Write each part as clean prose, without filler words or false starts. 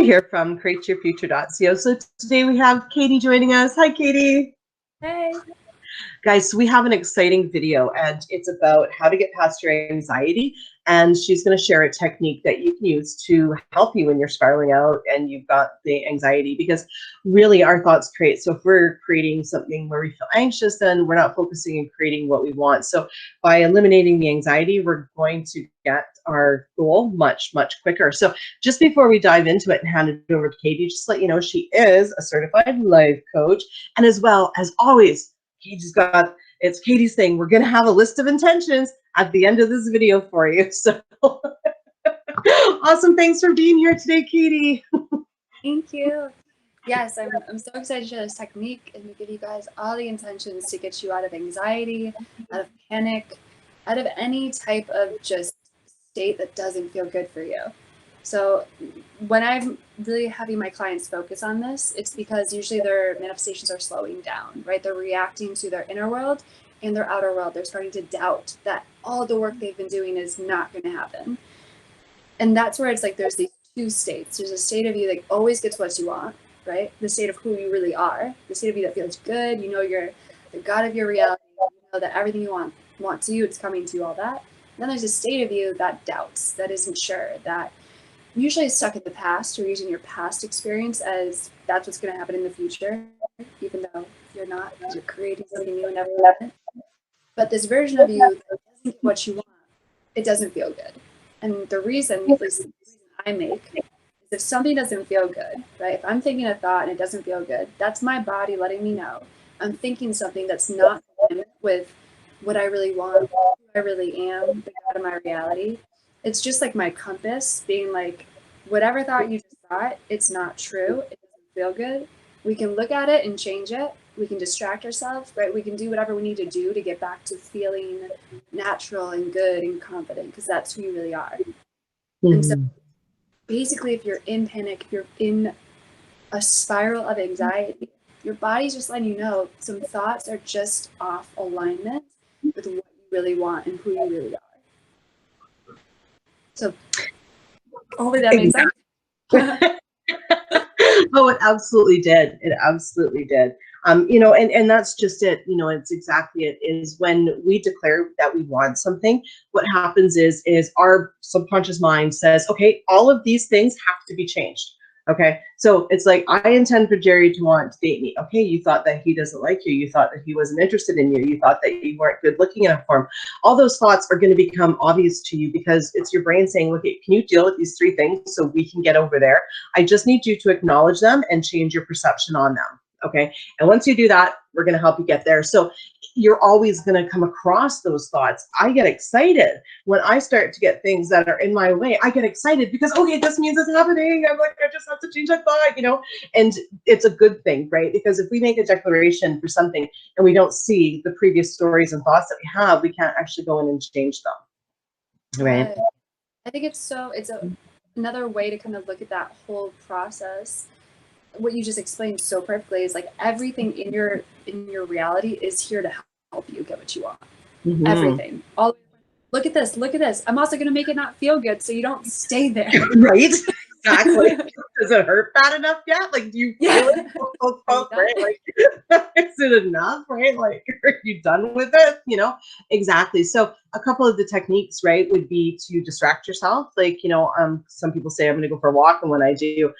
here from createyourfuture.co. So today we have Katie joining us. Hi, Katie. Hey. Guys, so we have an exciting video, and it's about how to get past your anxiety. And she's going to share a technique that you can use to help you when you're spiraling out and you've got the anxiety, because really our thoughts create. So if we're creating something where we feel anxious, then we're not focusing and creating what we want. So by eliminating the anxiety, we're going to get our goal much, much quicker. So just before we dive into it and hand it over to Katie, just to let you know, she is a certified life coach. And as well, as always, it's Katie's thing. We're going to have a list of intentions at the end of this video for you. So awesome. Thanks for being here today, Katie. Thank you. Yes, I'm so excited to share this technique and to give you guys all the intentions to get you out of anxiety, out of panic, out of any type of just state that doesn't feel good for you. So when I'm really having my clients focus on this, it's because usually their manifestations are slowing down, right? They're reacting to their inner world and their outer world. They're starting to doubt that all the work they've been doing is not going to happen. And that's where it's like there's these two states. There's a state of you that always gets what you want, right? The state of who you really are, the state of you that feels good. You know you're the god of your reality. You know that everything you want to you, it's coming to you, all that. And then there's a state of you that doubts, that isn't sure, that usually is stuck in the past, or using your past experience as that's what's going to happen in the future, even though you're not, because you're creating something new and never happened. But this version of you that doesn't get what you want, it doesn't feel good. And the reason, at least the reason I make, is if something doesn't feel good, right? If I'm thinking a thought and it doesn't feel good, that's my body letting me know I'm thinking something that's not in alignment with what I really want, who I really am, the God of my reality. It's just like my compass being like, whatever thought you just thought, it's not true. It doesn't feel good. We can look at it and change it. We can distract ourselves, right? We can do whatever we need to do to get back to feeling natural and good and confident, because that's who you really are. Mm-hmm. And so basically, if you're in panic, if you're in a spiral of anxiety, your body's just letting you know some thoughts are just off alignment with what you really want and who you really are. So hopefully that makes sense. Oh, it absolutely did. It absolutely did. You know, and that's just it. You know, it's exactly it. Is when we declare that we want something, what happens is our subconscious mind says, okay, all of these things have to be changed. Okay, so it's like, I intend for Jerry to want to date me. Okay, you thought that he doesn't like you. You thought that he wasn't interested in you. You thought that you weren't good looking enough for him. All those thoughts are going to become obvious to you, because it's your brain saying, look, can you deal with these three things so we can get over there? I just need you to acknowledge them and change your perception on them. Okay, and once you do that, we're going to help you get there. So you're always going to come across those thoughts. I get excited when I start to get things that are in my way. I get excited because, okay, this means it's happening. I'm like, I just have to change that thought, you know, and it's a good thing, right? Because if we make a declaration for something and we don't see the previous stories and thoughts that we have, we can't actually go in and change them, right? I think it's another way to kind of look at that whole process. What you just explained so perfectly is like everything in your reality is here to help you get what you want. Mm-hmm. Everything. Look at this. Look at this. I'm also going to make it not feel good so you don't stay there. Right. Exactly. Does it hurt bad enough yet? Like, do you feel it? Right? Like, is it enough? Right? Like, are you done with it? You know, exactly. So a couple of the techniques, right, would be to distract yourself. Like, you know, some people say I'm going to go for a walk, and when I do,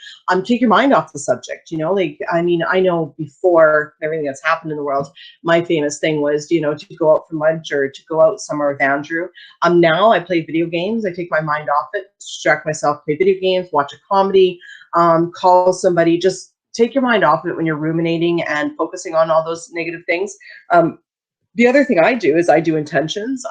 take your mind off the subject. You know, like, I mean, I know before everything that's happened in the world, my famous thing was, you know, to go out for lunch or to go out somewhere with Andrew. Now I play video games. I take my mind off it, distract myself, play video games, watch a comedy, call somebody. Just take your mind off it when you're ruminating and focusing on all those negative things. The other thing I do is I do intentions.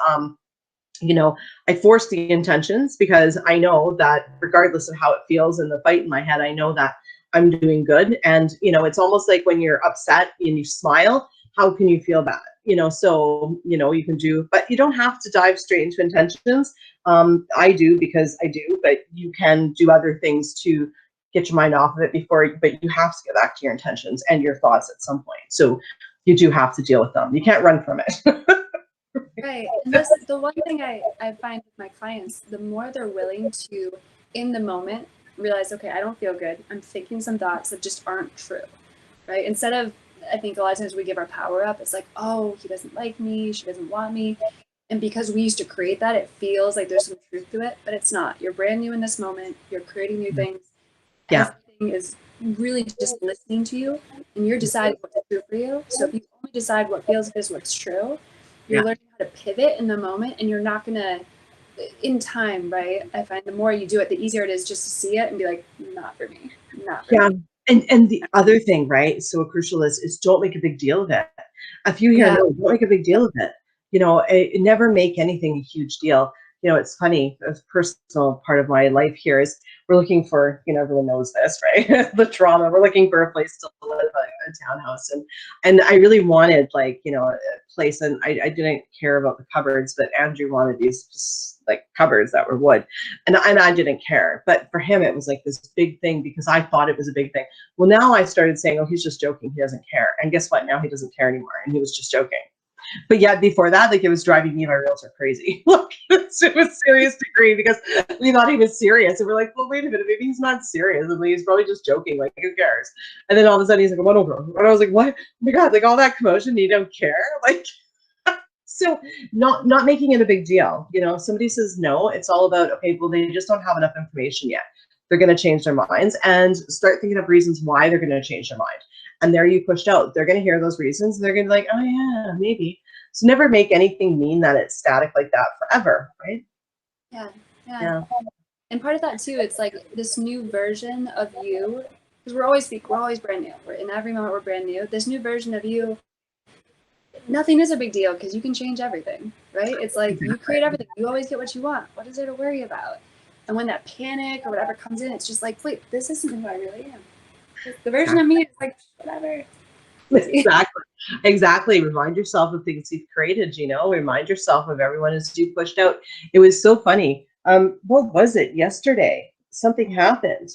You know, I force the intentions, because I know that regardless of how it feels in the fight in my head, I know that I'm doing good. And, you know, it's almost like when you're upset and you smile, how can you feel bad? You know, so, you know, you can do, but you don't have to dive straight into intentions. I do, because I do, but you can do other things to get your mind off of it but you have to get back to your intentions and your thoughts at some point. So you do have to deal with them. You can't run from it. Right. And that's the one thing I find with my clients, the more they're willing to, in the moment, realize, okay, I don't feel good. I'm thinking some thoughts that just aren't true, right? Instead of, I think a lot of times we give our power up. It's like, oh, he doesn't like me. She doesn't want me. And because we used to create that, it feels like there's some truth to it, but it's not. You're brand new in this moment. You're creating new things. Yeah. Everything is really just listening to you, and you're deciding what's true for you. So if you only decide what feels good is what's true, you're learning how to pivot in the moment, and you're not going to, in time, right? I find the more you do it, the easier it is just to see it and be like, not for me, not for me. And the other thing, right, so crucial is don't make a big deal of it. If you hear no, don't make a big deal of it. You know, never make anything a huge deal. You know, it's funny, a personal part of my life here is we're looking for, you know, everyone knows this, right? The trauma. We're looking for a place to live, a townhouse. And I really wanted, like, you know, a place, and I didn't care about the cupboards, but Andrew wanted these just like cupboards that were wood. And I didn't care. But for him, it was like this big thing because I thought it was a big thing. Well, now I started saying, oh, he's just joking. He doesn't care. And guess what? Now he doesn't care anymore. And he was just joking. But yet before that, like, it was driving me and my realtor crazy. Like, it was serious degree because we thought he was serious. And we're like, well, wait a minute, maybe he's not serious. And he's probably just joking. Like, who cares? And then all of a sudden he's like, come on over. And I was like, what? Oh my God, like all that commotion, you don't care? Like, so not making it a big deal. You know, if somebody says no, it's all about, okay, well, they just don't have enough information yet. They're going to change their minds and start thinking of reasons why they're going to change their mind. And there you pushed out. They're going to hear those reasons. And they're going to be like, oh yeah, maybe. So never make anything mean that it's static like that forever, right? Yeah. And part of that too, it's like this new version of you, because we're always brand new. We're in every moment we're brand new. This new version of you, nothing is a big deal because you can change everything, right? It's like you create everything. You always get what you want. What is there to worry about? And when that panic or whatever comes in, it's just like, wait, this isn't who I really am. The version of me is like, whatever. Exactly. Remind yourself of things you've created, you know, remind yourself of everyone as you pushed out. It was so funny. What was it yesterday? Something happened.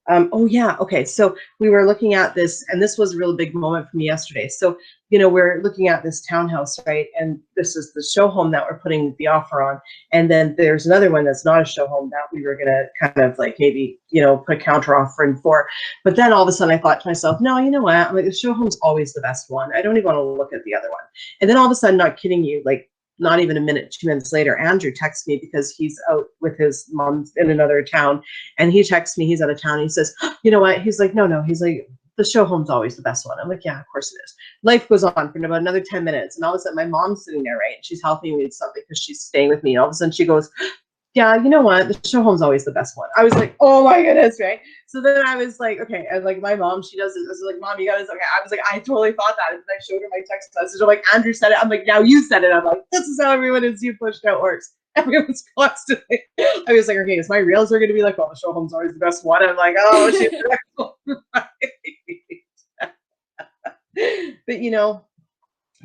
Oh yeah. Okay. So we were looking at this, and this was a real big moment for me yesterday. So, you know, we're looking at this townhouse, right? And this is the show home that we're putting the offer on. And then there's another one that's not a show home that we were going to kind of like maybe, you know, put counter offer in for. But then all of a sudden I thought to myself, no, you know what? I'm like, the show home's always the best one. I don't even want to look at the other one. And then all of a sudden, not kidding you, like, not even a minute, 2 minutes later, Andrew texts me because he's out with his mom in another town. And he texts me, he's out of town. And he says, you know what? He's like, no. He's like, the show home's always the best one. I'm like, yeah, of course it is. Life goes on for about another 10 minutes. And all of a sudden my mom's sitting there, right? She's helping me with something because she's staying with me. And all of a sudden she goes, yeah, you know what? The show home's always the best one. I was like, oh my goodness, right? So then I was like, okay. And like my mom, she does it. I was like, Mom, you got this. Okay. I was like, I totally thought that. And then I showed her my text message. I'm like, Andrew said it. I'm like, now you said it. I'm like, this is how everyone is you pushed out works. Everyone's constantly. I was like, okay, is my reels are going to be like, oh, the show home's always the best one. I'm like, oh, she's right. But you know,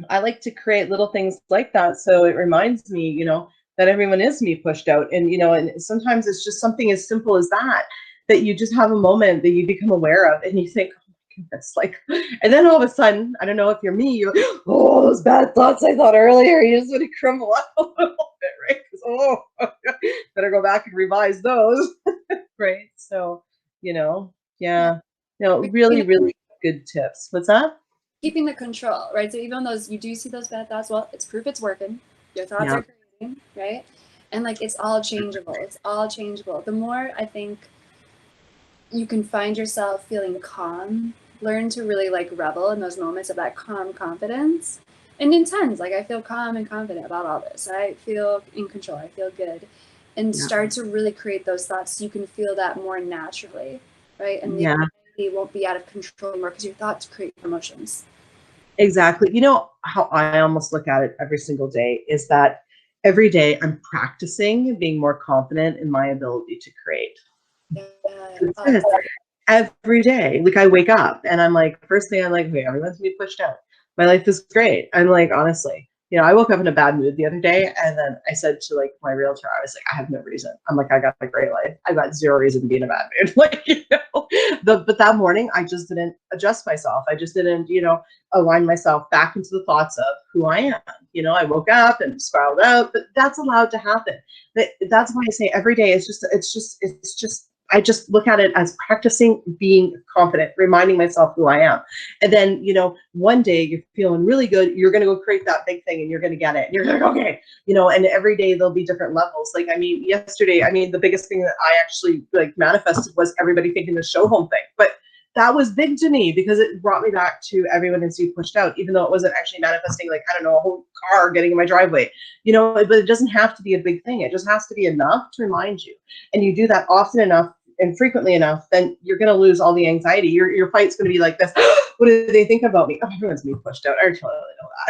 I like to create little things like that. So it reminds me, you know, that everyone is me pushed out. And, you know, and sometimes it's just something as simple as that, that you just have a moment that you become aware of and you think, oh my goodness, like, and then all of a sudden, I don't know if you're me, you're, oh, those bad thoughts I thought earlier, you just want to crumble up a little bit, right? Oh, better go back and revise those, right? So, you know, yeah, no, really, really good tips. What's that? Keeping the control, right? So even those, you do see those bad thoughts, well, it's proof it's working. Your thoughts are creating, right? And like, it's all changeable. It's all changeable. The more I think you can find yourself feeling calm, learn to really like revel in those moments of that calm confidence and intense. Like, I feel calm and confident about all this. I feel in control. I feel good. And start to really create those thoughts so you can feel that more naturally, right? And it won't be out of control anymore because your thoughts create emotions. Exactly. You know how I almost look at it every single day is that every day I'm practicing being more confident in my ability to create. Every day. Like, I wake up and I'm like, first thing I'm like, hey, everyone's gonna be pushed out. My life is great. I'm like, honestly, you know, I woke up in a bad mood the other day and then I said to like my realtor, I was like, I have no reason. I'm like, I got a great life. I got zero reason to be in a bad mood. Like, you know, but that morning I just didn't adjust myself. I just didn't, you know, align myself back into the thoughts of who I am. You know, I woke up and spiraled out, but that's allowed to happen. That's why I say every day it's just I just look at it as practicing being confident, reminding myself who I am. And then, you know, one day you're feeling really good, you're going to go create that big thing and you're going to get it. And you're like, okay, you know, and every day there'll be different levels. Like, I mean, yesterday, I mean, the biggest thing that I actually like manifested was everybody thinking the show home thing. But that was big to me because it brought me back to everyone needs to be pushed out, even though it wasn't actually manifesting like, I don't know, a whole car getting in my driveway, you know, but it doesn't have to be a big thing. It just has to be enough to remind you. And you do that often enough and frequently enough, then you're going to lose all the anxiety. Your fight's going to be like this. What do they think about me? Oh, everyone's being pushed out. I totally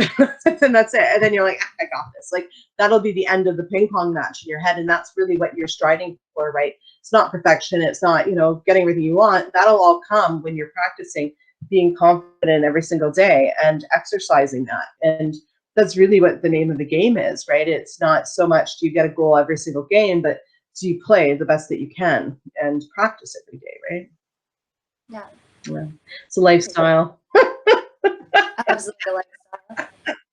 know that. And that's it. And then you're like, I got this. Like, that'll be the end of the ping pong match in your head. And that's really what you're striding for, right? It's not perfection. It's not, you know, getting everything you want. That'll all come when you're practicing being confident every single day and exercising that. And that's really what the name of the game is, right? It's not so much do you get a goal every single game, but do you play the best that you can and practice every day, right? Yeah. It's a lifestyle. Absolutely a lifestyle.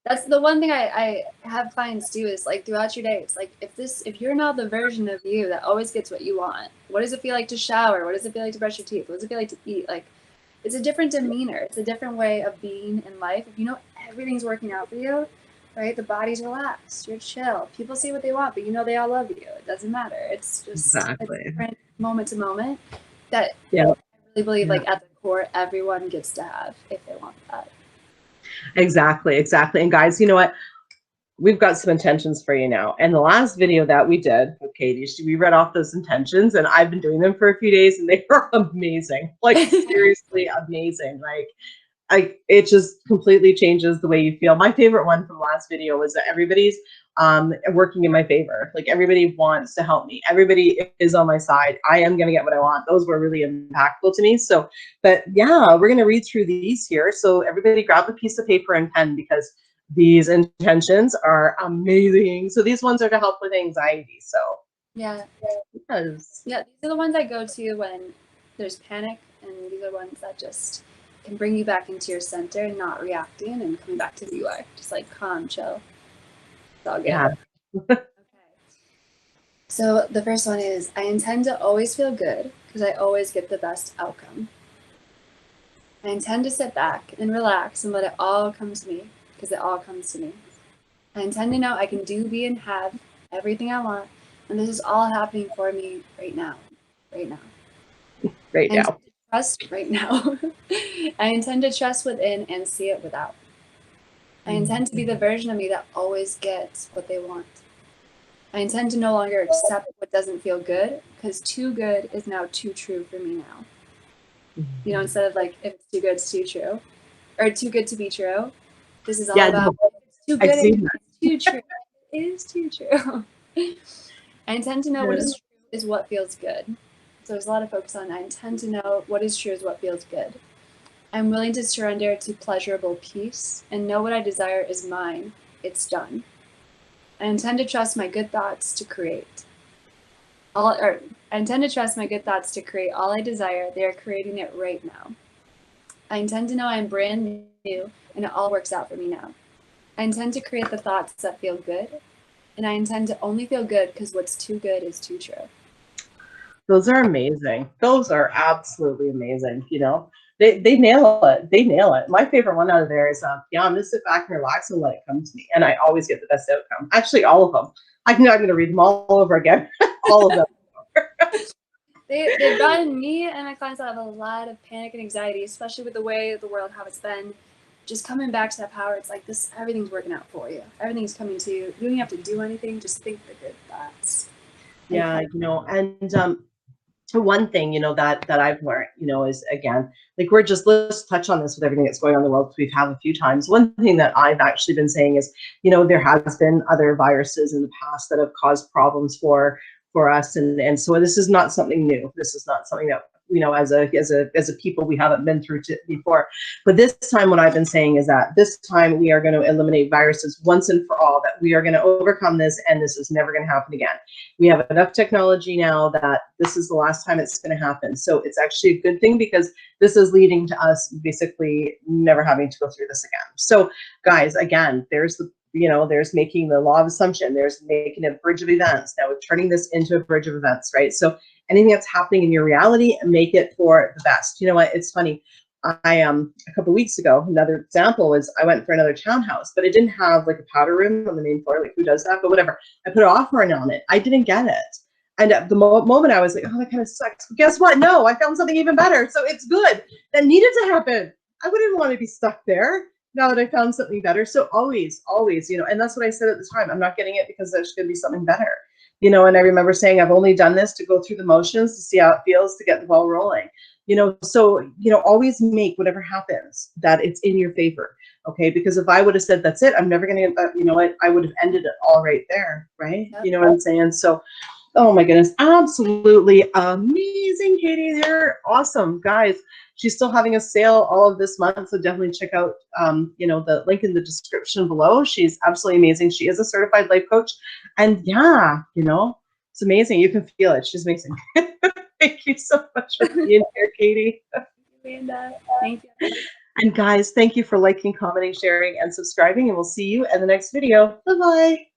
That's the one thing I have clients do is like throughout your day, it's like if you're not the version of you that always gets what you want, what does it feel like to shower? What does it feel like to brush your teeth? What does it feel like to eat? Like, it's a different demeanor. It's a different way of being in life. If you know everything's working out for you, right? The body's relaxed. You're chill. People say what they want, but you know they all love you. It doesn't matter. It's just a different moment to moment that I really believe like at the core, everyone gets to have if they want that. Exactly. And guys, you know what? We've got some intentions for you now. And the last video that we did with Katie, we read off those intentions, and I've been doing them for a few days, and they are amazing. Like, seriously amazing. Like, it just completely changes the way you feel. My favorite one from the last video was that everybody's working in my favor. Like, everybody wants to help me. Everybody is on my side. I am going to get what I want. Those were really impactful to me. So, but yeah, we're going to read through these here. So everybody grab a piece of paper and pen because these intentions are amazing. So these ones are to help with anxiety. So yeah, yes. Yeah, these are the ones I go to when there's panic, and these are ones that just can bring you back into your center, not reacting and coming back to who you are, just like calm, chill. It's all good. Yeah. Okay. So the first one is, I intend to always feel good because I always get the best outcome. I intend to sit back and relax and let it all come to me because it all comes to me. I intend to know I can do, be, and have everything I want, and this is all happening for me right now. Right now. Trust right now. I intend to trust within and see it without. I intend to be the version of me that always gets what they want. I intend to no longer accept what doesn't feel good because too good is now too true for me now. You know, instead of like, if it's too good, it's too true, or too good to be true. This is all about it's too good, it's too true. It is too true. I intend to know what is true is what feels good. So there's a lot of focus on I intend to know what is true is what feels good. I'm willing to surrender to pleasurable peace and know what I desire is mine. It's done. I intend to trust my good thoughts to create. I intend to trust my good thoughts to create all I desire. They are creating it right now. I intend to know I am brand new and it all works out for me now. I intend to create the thoughts that feel good, and I intend to only feel good because what's too good is too true. Those are amazing. Those are absolutely amazing. You know, they nail it. They nail it. My favorite one out of there is, I'm going to sit back and relax and let it come to me. And I always get the best outcome. Actually, all of them. I'm going to read them all over again. All of them. They've gotten me and my clients out of a lot of panic and anxiety, especially with the way the world, how it's been. Just coming back to that power, it's like this, everything's working out for you. Everything's coming to you. You don't have to do anything. Just think the good thoughts. Yeah, you know, and one thing, you know, that I've learned, you know, is again, like let's touch on this with everything that's going on in the world, because we've had a few times. One thing that I've actually been saying is, you know, there has been other viruses in the past that have caused problems for us, and so this is not something new. This is not something that, you know, as a people, we haven't been through before. But this time, what I've been saying is that this time we are going to eliminate viruses once and for all, that we are going to overcome this, and this is never going to happen again. We have enough technology now that this is the last time it's going to happen. So it's actually a good thing, because this is leading to us basically never having to go through this again. So guys, again, there's the, you know, there's making the law of assumption, there's making a bridge of events. Now we're turning this into a bridge of events, right? So anything that's happening in your reality, and make it for the best. You know what? It's funny. I a couple of weeks ago, another example was I went for another townhouse, but it didn't have like a powder room on the main floor. Like, who does that? But whatever. I put an offer in on it. I didn't get it. And at the moment I was like, oh, that kind of sucks. But guess what? No, I found something even better. So it's good. That needed to happen. I wouldn't want to be stuck there now that I found something better. So always, you know, and that's what I said at the time. I'm not getting it because there's going to be something better. You know, and I remember saying, I've only done this to go through the motions to see how it feels to get the ball rolling. You know, so, you know, always make whatever happens that it's in your favor. Okay. Because if I would have said, that's it, I'm never going to, you know what, I would have ended it all right there. Right. Yep. You know what I'm saying? So, oh my goodness, absolutely amazing, Katie. They're awesome, guys. She's still having a sale all of this month, so definitely check out, you know, the link in the description below. She's absolutely amazing. She is a certified life coach, and yeah, you know, it's amazing. You can feel it. She's amazing. Thank you so much for being here, Katie. Amanda, thank you. And guys, thank you for liking, commenting, sharing, and subscribing, and we'll see you in the next video. Bye-bye.